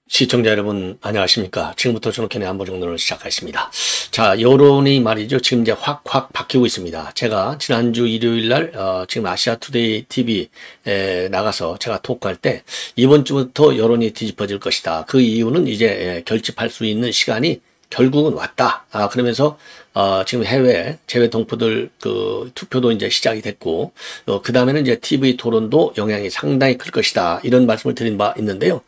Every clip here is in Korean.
시청자 여러분 안녕하십니까. 지금부터 존슨의 안보정론을 시작하겠습니다. 자, 여론이 말이죠. 지금 이제 확 바뀌고 있습니다. 제가 지난주 일요일날 지금 아시아투데이 TV에 나가서 제가 토크할 때 이번 주부터 여론이 뒤집어질 것이다. 그 이유는 이제 결집할 수 있는 시간이 결국은 왔다. 그러면서 지금 해외 재외 동포들 그 투표도 이제 시작이 됐고, 그 다음에는 이제 TV 토론도 영향이 상당히 클 것이다. 이런 말씀을 드린 바 있는데요.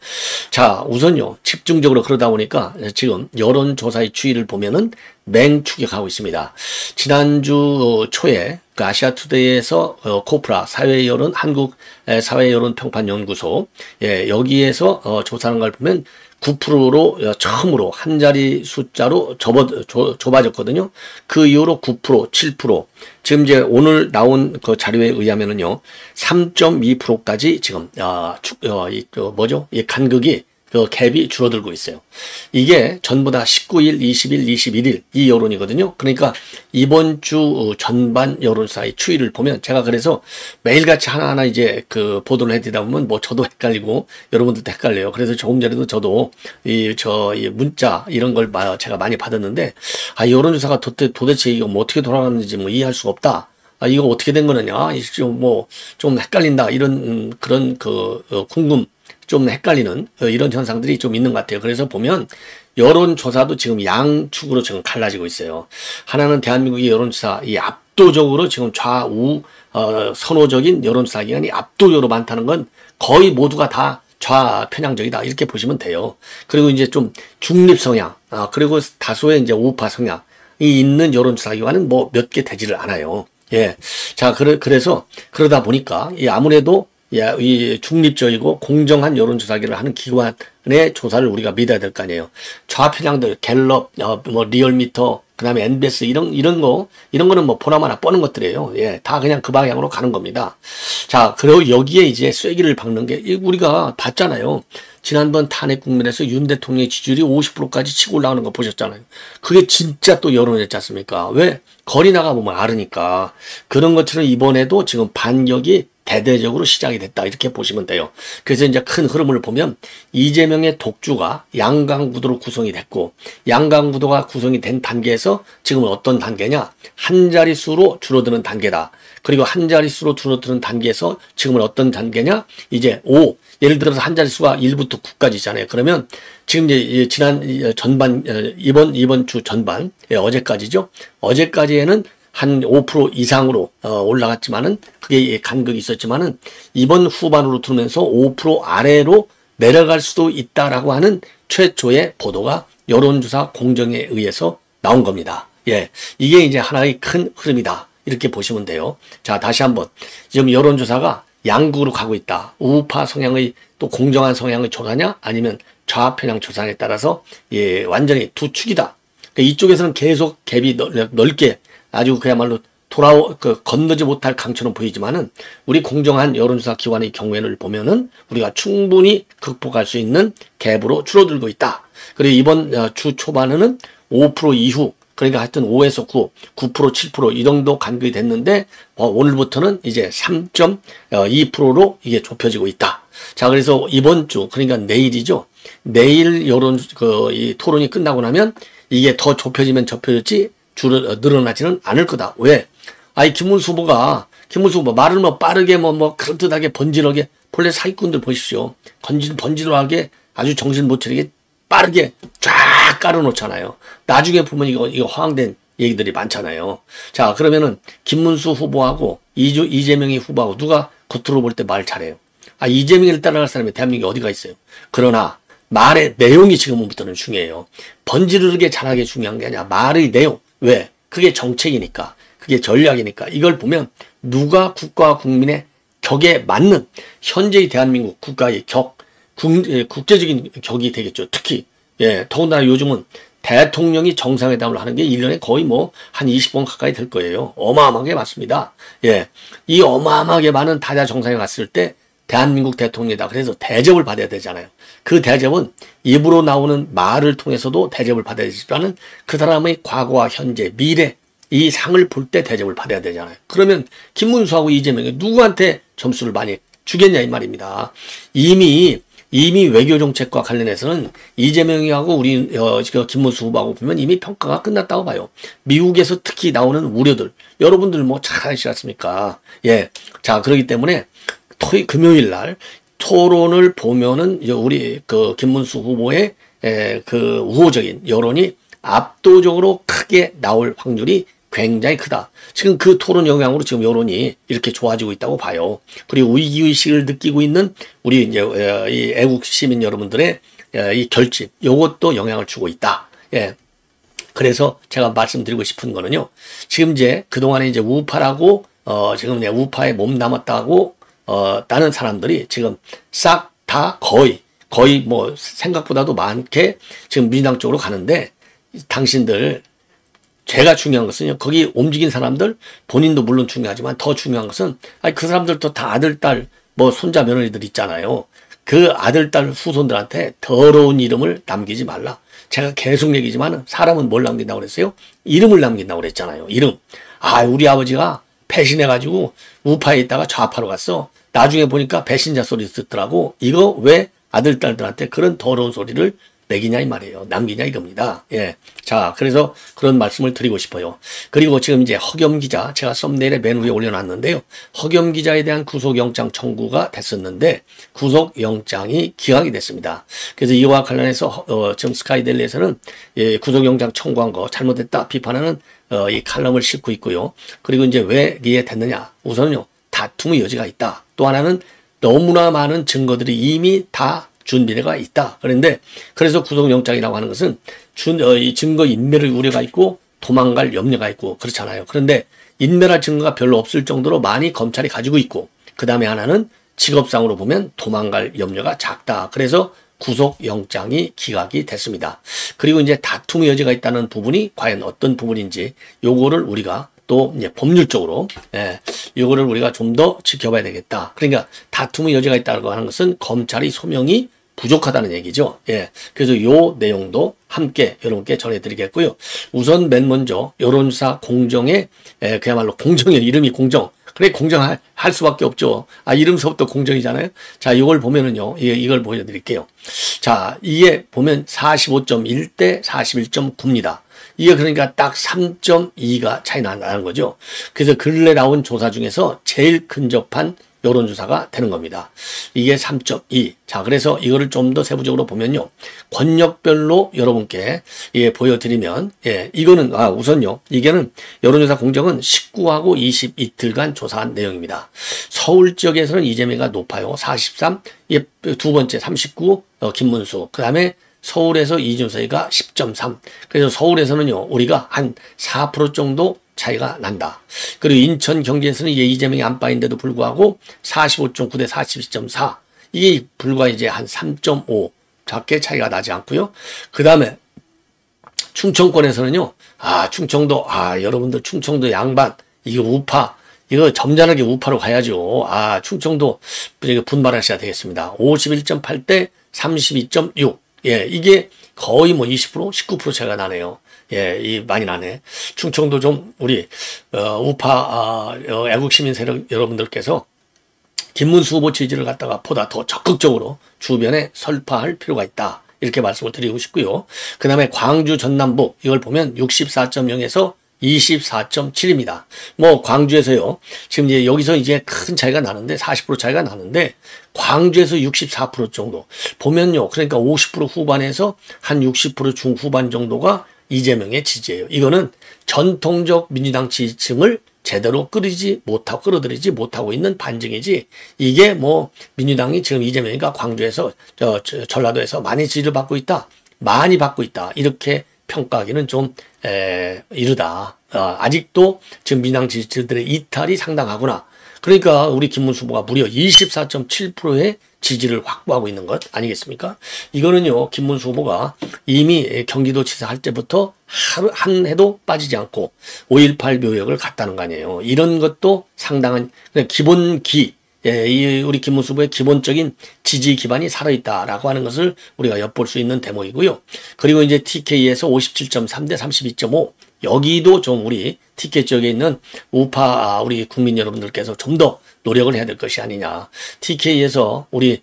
자, 우선요, 집중적으로 그러다 보니까 지금 여론조사의 추이를 보면은 맹추격하고 있습니다. 지난주 초에 그 아시아투데이에서 코프라 사회여론 한국 사회여론평판연구소 여기에서 조사한 걸 보면 9%로 처음으로 한 자리 숫자로 좁아졌거든요. 그 이후로 9%, 7%. 지금 이제 오늘 나온 그 자료에 의하면은요, 3.2%까지 지금, 이 간극이, 그 갭이 줄어들고 있어요. 이게 전부 다 19일, 20일, 21일 이 여론이거든요. 그러니까 이번 주 전반 여론사의 추이를 보면 제가 그래서 매일같이 하나하나 이제 그 보도를 해드리다 보면 뭐 저도 헷갈리고 여러분들도 헷갈려요. 그래서 조금 전에도 저도 이 문자 이런 걸 제가 많이 받았는데, 여론조사가 도대체 이거 뭐 어떻게 돌아가는지 뭐 이해할 수가 없다. 이거 어떻게 된 거느냐. 좀 헷갈린다. 이런 그런 궁금. 좀 헷갈리는 이런 현상들이 좀 있는 것 같아요. 그래서 보면 여론조사도 지금 양축으로 지금 갈라지고 있어요. 하나는 대한민국의 여론조사 이 압도적으로 지금 좌우 선호적인 여론조사 기관이 압도적으로 많다는 건 거의 모두가 다 좌편향적이다 이렇게 보시면 돼요. 그리고 이제 좀 중립 성향 그리고 다소의 이제 우파 성향이 있는 여론조사 기관은 뭐 몇 개 되지를 않아요. 예, 자 그래서 그러다 보니까 아무래도 이 중립적이고 공정한 여론조사기를 하는 기관의 조사를 우리가 믿어야 될 거 아니에요. 좌편향들, 갤럽, 리얼미터, 그 다음에 NBS, 이런 거는 뭐 보나마나 뻔한 것들이에요. 예, 다 그냥 그 방향으로 가는 겁니다. 자, 그리고 여기에 이제 쐐기를 박는 게, 우리가 봤잖아요. 지난번 탄핵 국면에서 윤 대통령의 지지율이 50%까지 치고 올라가는 거 보셨잖아요. 그게 진짜 또 여론이었지 않습니까? 왜? 거리 나가보면 알으니까. 그런 것처럼 이번에도 지금 반격이 대대적으로 시작이 됐다 이렇게 보시면 돼요. 그래서 이제 큰 흐름을 보면 이재명의 독주가 양강구도로 구성이 됐고, 양강구도가 구성이 된 단계에서 지금은 어떤 단계냐, 한 자릿수로 줄어드는 단계다. 그리고 한 자릿수로 줄어드는 단계에서 지금은 어떤 단계냐, 이제 5, 예를 들어서 한 자릿수가 1부터 9까지 있잖아요. 그러면 지금 이제 지난 전반 이번 주 전반 어제까지죠. 어제까지에는 한 5% 이상으로 올라갔지만은 그게 간극이 있었지만은 이번 후반으로 들면서 5% 아래로 내려갈 수도 있다라고 하는 최초의 보도가 여론조사 공정에 의해서 나온 겁니다. 예, 이게 이제 하나의 큰 흐름이다 이렇게 보시면 돼요. 자, 다시 한번 지금 여론조사가 양극으로 가고 있다. 우파 성향의 또 공정한 성향의 조사냐 아니면 좌편향 조사에 따라서 완전히 두 축이다. 그러니까 이쪽에서는 계속 갭이 넓게 아주 그야말로 건너지 못할 강처럼 보이지만은 우리 공정한 여론조사 기관의 경우에는 보면은 우리가 충분히 극복할 수 있는 갭으로 줄어들고 있다. 그리고 이번 주 초반에는 5% 이후, 그러니까 하여튼 5에서 9, 9%, 7% 이 정도 간극이 됐는데 오늘부터는 이제 3.2%로 이게 좁혀지고 있다. 자, 그래서 이번 주, 그러니까 내일이죠. 내일 이 토론이 끝나고 나면 이게 더 좁혀지면 좁혀졌지 늘어나지는 않을 거다. 왜? 김문수 후보가 말을 빠르게 그럴듯하게 번지르게, 본래 사기꾼들 보십시오. 번지르하게 아주 정신 못 차리게 빠르게 쫙 깔아놓잖아요. 나중에 보면 이거 허황된 얘기들이 많잖아요. 자, 그러면은 김문수 후보하고 이재명이 후보하고 누가 겉으로 볼 때 말 잘해요? 이재명을 따라갈 사람이 대한민국에 어디가 있어요? 그러나 말의 내용이 지금부터는 중요해요. 번지르르게 잘하게 중요한 게 아니라 말의 내용. 왜? 그게 정책이니까. 그게 전략이니까. 이걸 보면 누가 국가와 국민의 격에 맞는 현재의 대한민국 국가의 국제적인 격이 되겠죠. 특히 더군다나 요즘은 대통령이 정상회담을 하는 게 1년에 거의 한 20번 가까이 될 거예요. 어마어마하게 많습니다. 이 어마어마하게 많은 다자 정상회 갔을 때 대한민국 대통령이다. 그래서 대접을 받아야 되잖아요. 그 대접은 입으로 나오는 말을 통해서도 대접을 받아야 되지만은 그 사람의 과거와 현재, 미래 이 상을 볼 때 대접을 받아야 되잖아요. 그러면 김문수하고 이재명이 누구한테 점수를 많이 주겠냐 이 말입니다. 이미 외교 정책과 관련해서는 이재명이하고 우리 김문수 후보하고 보면 이미 평가가 끝났다고 봐요. 미국에서 특히 나오는 우려들 여러분들 뭐 잘 아시지 않습니까? 예, 자 그렇기 때문에 금요일 날 토론을 보면은 우리 그 김문수 후보의 그 우호적인 여론이 압도적으로 크게 나올 확률이 굉장히 크다. 지금 그 토론 영향으로 지금 여론이 이렇게 좋아지고 있다고 봐요. 그리고 위기의식을 느끼고 있는 우리 이제 이 애국 시민 여러분들의 이 결집, 요것도 영향을 주고 있다. 예. 그래서 제가 말씀드리고 싶은 거는요. 지금 이제 그동안에 이제 우파라고, 지금 이제 우파에 몸 남았다고, 다른 사람들이 지금 싹 다 거의 뭐 생각보다도 많게 지금 민주당 쪽으로 가는데 당신들 제가 중요한 것은요. 거기 움직인 사람들 본인도 물론 중요하지만 더 중요한 것은 그 사람들도 다 아들, 딸, 뭐 손자, 며느리들 있잖아요. 그 아들, 딸, 후손들한테 더러운 이름을 남기지 말라. 제가 계속 얘기지만 사람은 뭘 남긴다고 그랬어요? 이름을 남긴다고 그랬잖아요. 이름. 우리 아버지가 배신해가지고 우파에 있다가 좌파로 갔어. 나중에 보니까 배신자 소리 듣더라고. 이거 왜 아들, 딸들한테 그런 더러운 소리를 매기냐 이 말이에요. 남기냐 이겁니다. 예. 자, 그래서 그런 말씀을 드리고 싶어요. 그리고 지금 이제 허겸 기자, 제가 썸네일에 맨 위에 올려놨는데요. 허겸 기자에 대한 구속영장 청구가 됐었는데 구속영장이 기각이 됐습니다. 그래서 이와 관련해서 지금 스카이데일리에서는 구속영장 청구한 거 잘못됐다 비판하는 이 칼럼을 싣고 있고요. 그리고 이제 왜 이게 됐느냐? 우선은요. 다툼의 여지가 있다. 또 하나는 너무나 많은 증거들이 이미 다 준비가 있다. 그런데 그래서 구속영장이라고 하는 것은 이 증거 인멸의 우려가 있고 도망갈 염려가 있고 그렇잖아요. 그런데 인멸할 증거가 별로 없을 정도로 많이 검찰이 가지고 있고 그 다음에 하나는 직업상으로 보면 도망갈 염려가 작다. 그래서 구속영장이 기각이 됐습니다. 그리고 이제 다툼의 여지가 있다는 부분이 과연 어떤 부분인지 요거를 우리가 또 이제 법률적으로 이거를 우리가 좀 더 지켜봐야 되겠다. 그러니까 다툼의 여지가 있다고 하는 것은 검찰의 소명이 부족하다는 얘기죠. 예. 그래서 요 내용도 함께 여러분께 전해드리겠고요. 우선 맨 먼저 여론조사 공정의 그야말로 공정의 이름이 공정. 그래 공정할 수밖에 없죠. 이름서부터 공정이잖아요. 자, 이걸 보면은요. 이걸 보여드릴게요. 자, 이게 보면 45.1대 41.9입니다. 이게 그러니까 딱 3.2가 차이 나는 거죠. 그래서 근래 나온 조사 중에서 제일 근접한 여론조사가 되는 겁니다. 이게 3.2. 자, 그래서 이거를 좀 더 세부적으로 보면요. 권역별로 여러분께 보여드리면, 이거는, 우선요. 이게는 여론조사 공정은 19하고 20 이틀간 조사한 내용입니다. 서울 지역에서는 이재명이가 높아요. 43. 두 번째 39, 김문수. 그 다음에 서울에서 이준석이가 10.3. 그래서 서울에서는요, 우리가 한 4% 정도 차이가 난다. 그리고 인천 경기에서는 이재명이 안빠인데도 불구하고 45.9 대 42.4. 이게 불과 이제 한 3.5 작게 차이가 나지 않고요. 그 다음에 충청권에서는요, 충청도, 여러분들 충청도 양반, 이거 우파, 이거 점잖하게 우파로 가야죠. 충청도 분발하셔야 되겠습니다. 51.8 대 32.6. 이게 거의 뭐 20%, 19% 차이가 나네요. 많이 나네. 충청도 좀 우리 우파 애국 시민 세력 여러분들께서 김문수 후보 지지를 갖다가 보다 더 적극적으로 주변에 설파할 필요가 있다. 이렇게 말씀을 드리고 싶고요. 그 다음에 광주 전남부 이걸 보면 64.0에서 24.7입니다. 뭐 광주에서요. 지금 이제 여기서 이제 큰 차이가 나는데 40% 차이가 나는데 광주에서 64% 정도 보면요. 그러니까 50% 후반에서 한 60% 중후반 정도가 이재명의 지지예요. 이거는 전통적 민주당 지지층을 제대로 끌어들이지 못하고 있는 반증이지 이게 뭐 민주당이 지금 이재명이가 광주에서 전라도에서 많이 지지를 받고 있다. 많이 받고 있다. 이렇게 평가하기는 좀 이르다. 아직도 지금 민주당 지지자들의 이탈이 상당하구나. 그러니까 우리 김문수 후보가 무려 24.7%의 지지를 확보하고 있는 것 아니겠습니까? 이거는요, 김문수 후보가 이미 경기도지사 할 때부터 한 해도 빠지지 않고 5.18 묘역을 갔다는 거 아니에요. 이런 것도 상당한 기본기, 예, 이 우리 김문수 후보의 기본적인 지지 기반이 살아있다라고 하는 것을 우리가 엿볼 수 있는 대목이고요. 그리고 이제 TK에서 57.3 대 32.5 여기도 좀 우리 TK 쪽에 있는 우파 우리 국민 여러분들께서 좀 더 노력을 해야 될 것이 아니냐. TK에서 우리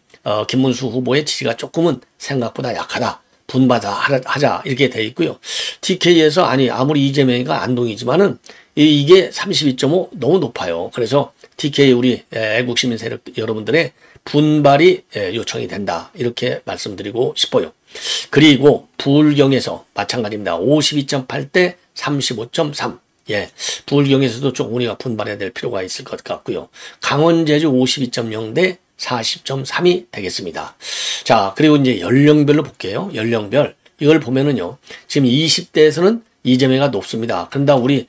김문수 후보의 지지가 조금은 생각보다 약하다. 분발하자 이렇게 돼 있고요. TK에서 아무리 이재명이가 안동이지만은 이게 32.5 너무 높아요. 그래서 TK 우리 애국 시민 세력 여러분들의 분발이 요청이 된다. 이렇게 말씀드리고 싶어요. 그리고 부울경에서 마찬가지입니다. 52.8 대 35.3. 예, 부울경에서도 좀 우리가 분발해야 될 필요가 있을 것 같고요. 강원 제주 52.0 대 40.3이 되겠습니다. 자, 그리고 이제 연령별로 볼게요. 연령별. 이걸 보면은요. 지금 20대에서는 이재명이 높습니다. 그런데 우리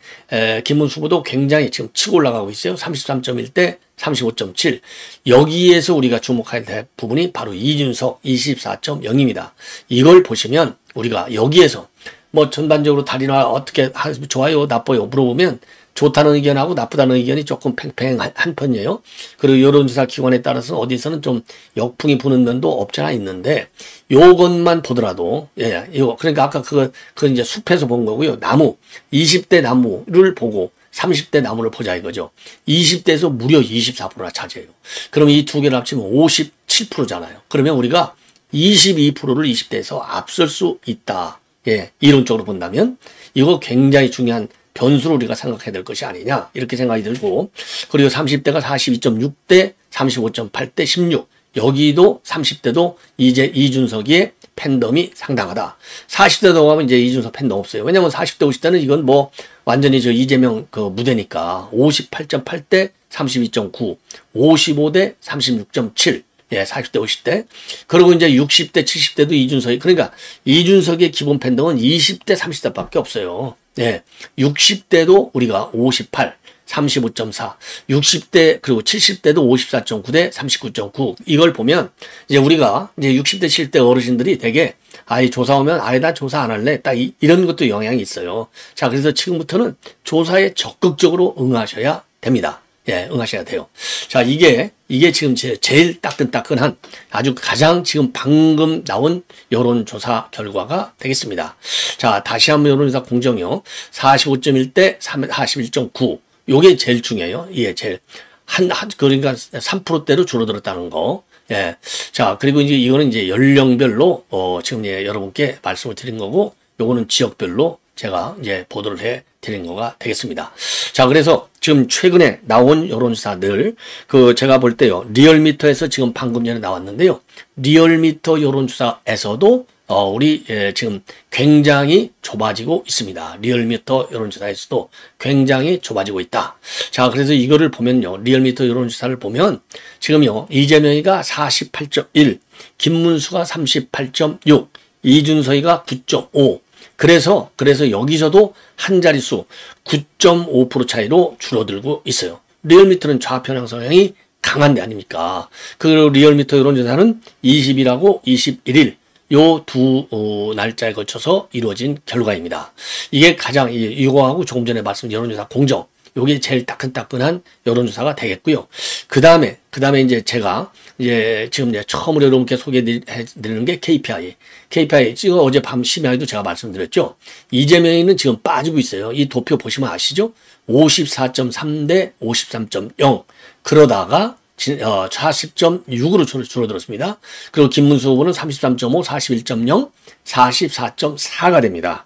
김문수 후보도 굉장히 지금 치고 올라가고 있어요. 33.1 대 35.7. 여기에서 우리가 주목해야 될 부분이 바로 이준석 24.0입니다. 이걸 보시면 우리가 여기에서 뭐 전반적으로 달이나 어떻게 좋아요, 나빠요 물어보면 좋다는 의견하고 나쁘다는 의견이 조금 팽팽한 편이에요. 그리고 여론조사 기관에 따라서 어디서는 좀 역풍이 부는 면도 없지 않아 있는데 요것만 보더라도 예, 이거 그러니까 아까 그 이제 숲에서 본 거고요. 나무 20대 나무를 보고 30대 나무를 보자 이거죠. 20대에서 무려 24%나 차지해요. 그럼 이 두 개를 합치면 57%잖아요. 그러면 우리가 22%를 20대에서 앞설 수 있다. 예, 이론적으로 본다면 이거 굉장히 중요한 변수로 우리가 생각해야 될 것이 아니냐 이렇게 생각이 들고 그리고 30대가 42.6 대 35.8 대 16 여기도 30대도 이제 이준석의 팬덤이 상당하다. 40대도 가면 이제 이준석 팬덤 없어요. 왜냐면 40대 50대는 이건 뭐 완전히 저 이재명 그 무대니까 58.8 대 32.9 55대 36.7 예, 40대, 50대. 그리고 이제 60대, 70대도 이준석이, 그러니까 이준석의 기본 팬덤은 20대, 30대밖에 없어요. 예, 60대도 우리가 58, 35.4, 60대, 그리고 70대도 54.9 대 39.9. 이걸 보면 이제 우리가 이제 60대, 70대 어르신들이 되게 조사 오면 나 조사 안 할래. 딱 이런 것도 영향이 있어요. 자, 그래서 지금부터는 조사에 적극적으로 응하셔야 됩니다. 예, 응하셔야 돼요. 자, 이게 지금 제일 따끈따끈한 아주 가장 지금 방금 나온 여론조사 결과가 되겠습니다. 자, 다시 한번 여론조사 공정이요. 45.1 대 41.9. 요게 제일 중요해요. 예, 제일. 그러니까 3%대로 줄어들었다는 거. 예. 자, 그리고 이제 이거는 이제 연령별로, 지금 예, 여러분께 말씀을 드린 거고, 요거는 지역별로 제가 이제 보도를 해 드린 거가 되겠습니다. 자, 그래서 지금 최근에 나온 여론조사들, 제가 볼 때요, 리얼미터에서 지금 방금 전에 나왔는데요, 리얼미터 여론조사에서도, 우리, 지금 굉장히 좁아지고 있습니다. 리얼미터 여론조사에서도 굉장히 좁아지고 있다. 자, 그래서 이거를 보면요, 리얼미터 여론조사를 보면, 지금요, 이재명이가 48.1, 김문수가 38.6, 이준석이가 9.5, 그래서 여기서도 한 자릿수 9.5% 차이로 줄어들고 있어요. 리얼미터는 좌편향 성향이 강한 데 아닙니까? 그리고 리얼미터 여론조사는 20일하고 21일 요 두 날짜에 거쳐서 이루어진 결과입니다. 이게 가장 이거하고 조금 전에 말씀드린 여론조사 공정 요게 제일 따끈따끈한 여론조사가 되겠고요. 그 다음에 이제 제가 지금 처음으로 여러분께 소개해드리는 게 KPI. 지금 어젯밤 심야에도 제가 말씀드렸죠. 이재명이는 지금 빠지고 있어요. 이 도표 보시면 아시죠? 54.3 대 53.0. 그러다가 40.6으로 줄어들었습니다. 그리고 김문수 후보는 33.5, 41.0, 44.4가 됩니다.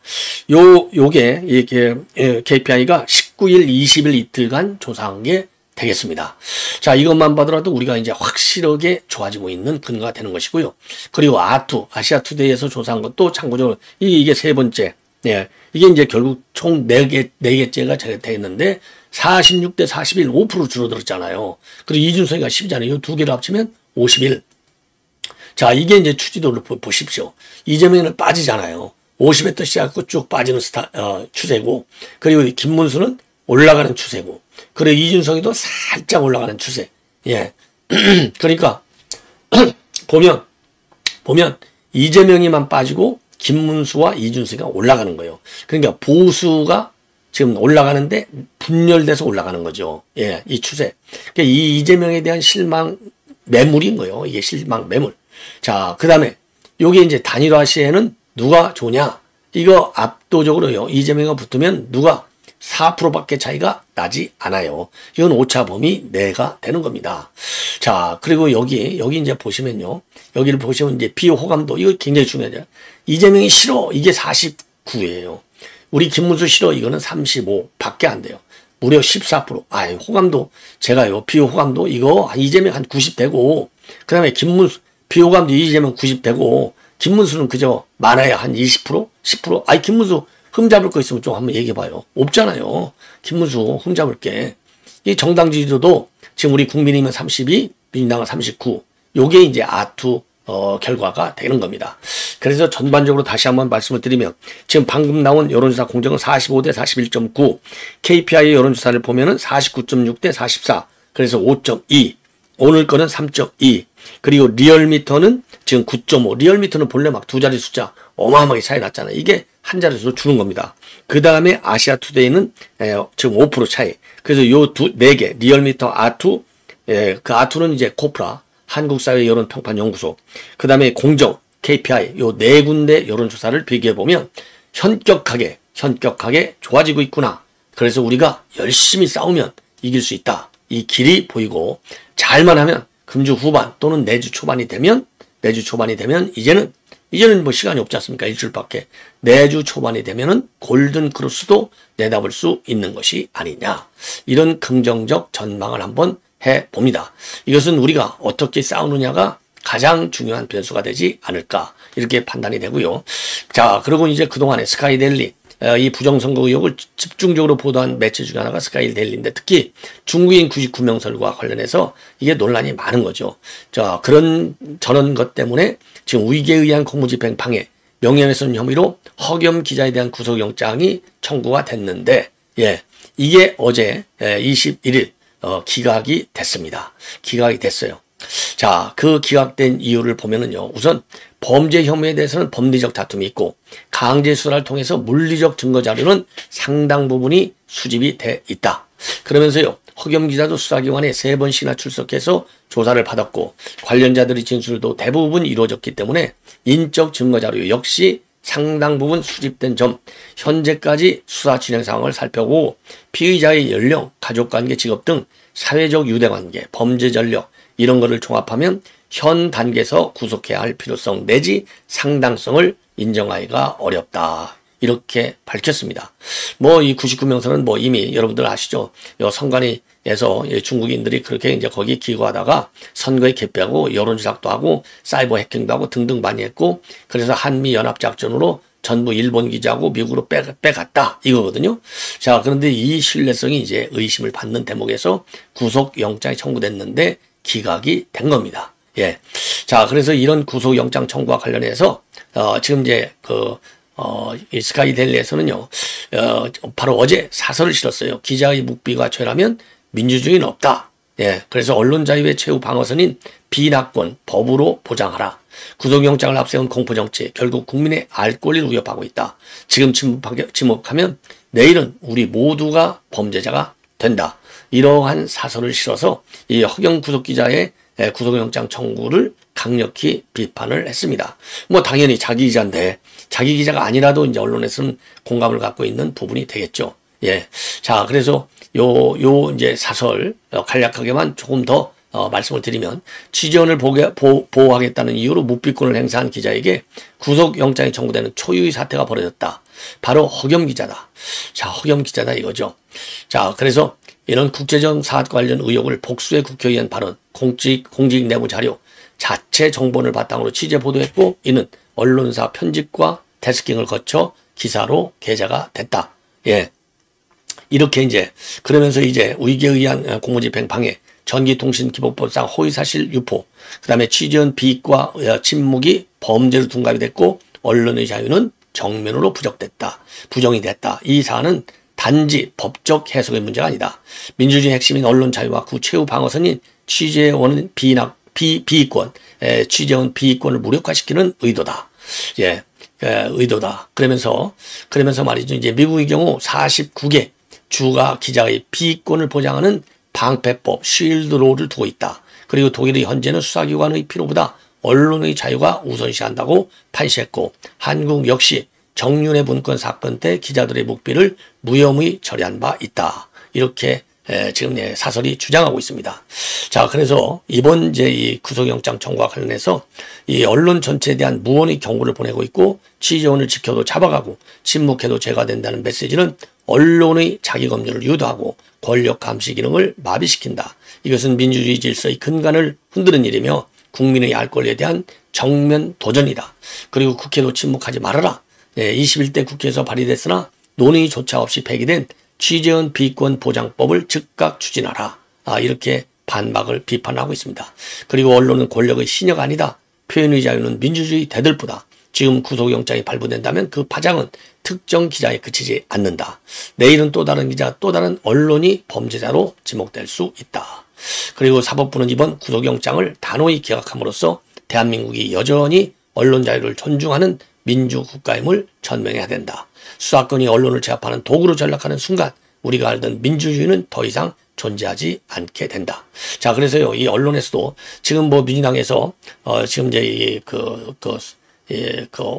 요게 이렇게 KPI가 19일, 20일 이틀간 조사한 게 되겠습니다. 자, 이것만 봐더라도 우리가 이제 확실하게 좋아지고 있는 근거가 되는 것이고요. 그리고 아시아투데이에서 조사한 것도 참고적으로 이게 세 번째. 네. 이게 이제 결국 총 4개째가 되겠는데 46대 41, 5% 줄어들었잖아요. 그리고 이준석이가 10이잖아요. 이 두 개를 합치면 51. 자, 이게 이제 추지도를 보십시오. 이재명은 빠지잖아요. 50에서 시작하고 쭉 빠지는 추세고, 그리고 김문수는 올라가는 추세고, 그리고 이준석이도 살짝 올라가는 추세. 예. 그러니까, 보면, 이재명이만 빠지고, 김문수와 이준석이가 올라가는 거예요. 그러니까 보수가 지금 올라가는데 분열돼서 올라가는 거죠. 예, 이 추세. 그러니까 이 이재명에 대한 실망 매물인 거예요. 이게 실망 매물. 자, 그 다음에 요게 이제 단일화 시에는 누가 좋냐? 이거 압도적으로요. 이재명이 붙으면 누가 4%밖에 차이가 나지 않아요. 이건 오차 범위 내가 되는 겁니다. 자, 그리고 여기 이제 보시면요. 여기를 보시면 이제 비호감도 이거 굉장히 중요하죠. 이재명이 싫어. 이게 49예요. 우리 김문수 싫어. 이거는 35밖에 안 돼요. 무려 14%. 아, 호감도 제가요. 비호감도 이거 이재명 한 90 되고 그다음에 김문수 비호감도 이재명 90 되고 김문수는 그저 많아야 한 20%? 10%? 아니 김문수 흠잡을 거 있으면 좀 한번 얘기해봐요. 없잖아요. 김문수 흠잡을 게. 이 정당 지지도도 지금 우리 국민의힘은 32, 민주당은 39. 요게 이제 아투 결과가 되는 겁니다. 그래서 전반적으로 다시 한번 말씀을 드리면 지금 방금 나온 여론조사 공정은 45대 41.9. KPI 여론조사를 보면은 49.6대 44. 그래서 5.2. 오늘 거는 3.2. 그리고 리얼미터는 지금 9.5. 리얼미터는 본래 막 두 자리 숫자 어마어마하게 차이 났잖아요. 이게 한 자릿수로 주는 겁니다. 그 다음에 아시아투데이는 지금 5% 차이. 그래서 요 네 개, 리얼미터 아투, 그 아투는 이제 코프라, 한국사회여론평판연구소, 그 다음에 공정, KPI, 요 네 군데 여론조사를 비교해보면 현격하게 좋아지고 있구나. 그래서 우리가 열심히 싸우면 이길 수 있다. 이 길이 보이고, 잘만 하면 금주 후반 또는 내주 초반이 되면 이제는 뭐 시간이 없지 않습니까? 일주일밖에. 내주 초반이 되면은 골든 크로스도 내다볼 수 있는 것이 아니냐. 이런 긍정적 전망을 한번 해봅니다. 이것은 우리가 어떻게 싸우느냐가 가장 중요한 변수가 되지 않을까. 이렇게 판단이 되고요. 자, 그리고 이제 그동안에 스카이데일리, 이 부정선거 의혹을 집중적으로 보도한 매체 중에 하나가 스카이데일리인데 특히 중국인 99명설과 관련해서 이게 논란이 많은 거죠. 자, 저런 것 때문에 지금 위계에 의한 공무집행 방해, 명예훼손 혐의로 허겸 기자에 대한 구속영장이 청구가 됐는데, 예, 이게 어제 21일 기각이 됐습니다. 기각이 됐어요. 자, 그 기각된 이유를 보면은요. 우선 범죄 혐의에 대해서는 법리적 다툼이 있고 강제 수사를 통해서 물리적 증거 자료는 상당 부분이 수집이 돼 있다. 그러면서요. 허겸 기자도 수사기관에 3번씩이나 출석해서 조사를 받았고 관련자들의 진술도 대부분 이루어졌기 때문에 인적 증거 자료 역시 상당 부분 수집된 점, 현재까지 수사 진행 상황을 살펴보고 피의자의 연령, 가족관계, 직업 등 사회적 유대관계, 범죄 전력 이런 거를 종합하면 현 단계에서 구속해야 할 필요성 내지 상당성을 인정하기가 어렵다. 이렇게 밝혔습니다. 뭐 이 99명선은 뭐 이미 여러분들 아시죠? 선관위에서 중국인들이 그렇게 이제 거기 기고하다가 선거에 개입하고 여론조작도 하고 사이버 해킹도 하고 등등 많이 했고 그래서 한미 연합작전으로 전부 일본 기자하고 미국으로 빼갔다 이거거든요. 자, 그런데 이 신뢰성이 이제 의심을 받는 대목에서 구속영장이 청구됐는데 기각이 된 겁니다. 예. 자, 그래서 이런 구속영장 청구와 관련해서 지금 이제 이 스카이데일리에서는요, 바로 어제 사설을 실었어요. 기자의 묵비가 죄라면 민주주의는 없다. 예. 그래서 언론자유의 최후 방어선인 비낙권 법으로 보장하라. 구속영장을 앞세운 공포정치, 결국 국민의 알 권리를 위협하고 있다. 지금 지목하면 내일은 우리 모두가 범죄자가 된다. 이러한 사설을 실어서 이 허경 구속기자의 구속영장 청구를 강력히 비판을 했습니다. 뭐 당연히 자기 기자인데 자기 기자가 아니라도 이제 언론에서는 공감을 갖고 있는 부분이 되겠죠. 예. 자, 그래서 요 이제 사설 간략하게만 조금 더 말씀을 드리면 취재원을 보호하겠다는 이유로 묵비권을 행사한 기자에게 구속영장이 청구되는 초유의 사태가 벌어졌다. 바로 허겸 기자다. 자, 허겸 기자다 이거죠. 자, 그래서 이런 국제적 사안 관련 의혹을 복수의 국회의원 발언, 공직 내부 자료, 자체 정보를 바탕으로 취재 보도했고 이는 언론사 편집과 데스킹을 거쳐 기사로 게재가 됐다. 예. 이렇게 이제 그러면서 이제 위계에 의한 공무집행 방해, 전기통신기본법상 허위사실 유포, 그 다음에 취재원 비익과 침묵이 범죄로 둔갑이 됐고 언론의 자유는 정면으로 부정이 됐다. 이 사안은 단지 법적 해석의 문제가 아니다. 민주주의 핵심인 언론 자유와 그 최후 방어선인 취재원은 비이권, 취재원 비이권을 무력화시키는 의도다. 예, 의도다. 그러면서 말이죠. 이제 미국의 경우 49개 주가 기자의 비권을 보장하는 방패법 쉴드로를 두고 있다. 그리고 독일이 현재는 수사기관의 필요보다 언론의 자유가 우선시한다고 판시했고 한국 역시 정윤회 문건 사건 때 기자들의 묵비를 무혐의 처리한 바 있다. 이렇게 지금 사설이 주장하고 있습니다. 자, 그래서 이번 이제 이 구속영장 청구와 관련해서 이 언론 전체에 대한 무언의 경고를 보내고 있고 취재원을 지켜도 잡아가고 침묵해도 죄가 된다는 메시지는 언론의 자기검열을 유도하고 권력 감시 기능을 마비시킨다. 이것은 민주주의 질서의 근간을 흔드는 일이며 국민의 알 권리에 대한 정면 도전이다. 그리고 국회도 침묵하지 말아라. 21대 국회에서 발의됐으나 논의조차 없이 폐기된 취재원 비권 보장법을 즉각 추진하라. 이렇게 반박을 비판하고 있습니다. 그리고 언론은 권력의 신여가 아니다. 표현의 자유는 민주주의 대들보다. 지금 구속영장이 발부된다면 그 파장은 특정 기자에 그치지 않는다. 내일은 또 다른 기자, 또 다른 언론이 범죄자로 지목될 수 있다. 그리고 사법부는 이번 구속영장을 단호히 기각함으로써 대한민국이 여전히 언론 자유를 존중하는 민주국가임을 전명해야 된다. 수사권이 언론을 제압하는 도구로 전락하는 순간 우리가 알던 민주주의는 더 이상 존재하지 않게 된다. 자, 그래서요, 이 언론에서도 지금 민주당에서 지금 이제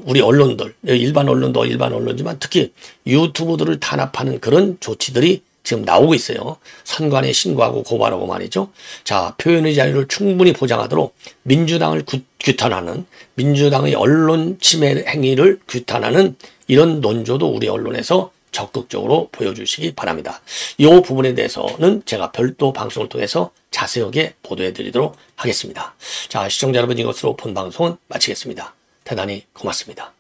우리 언론들, 일반 언론도 일반 언론이지만 특히 유튜브들을 탄압하는 그런 조치들이 지금 나오고 있어요. 선관위에 신고하고 고발하고 말이죠. 자, 표현의 자유를 충분히 보장하도록 민주당을 규탄하는, 민주당의 언론 침해 행위를 규탄하는 이런 논조도 우리 언론에서 적극적으로 보여주시기 바랍니다. 이 부분에 대해서는 제가 별도 방송을 통해서 자세하게 보도해 드리도록 하겠습니다. 자, 시청자 여러분, 이것으로 본 방송은 마치겠습니다. 대단히 고맙습니다.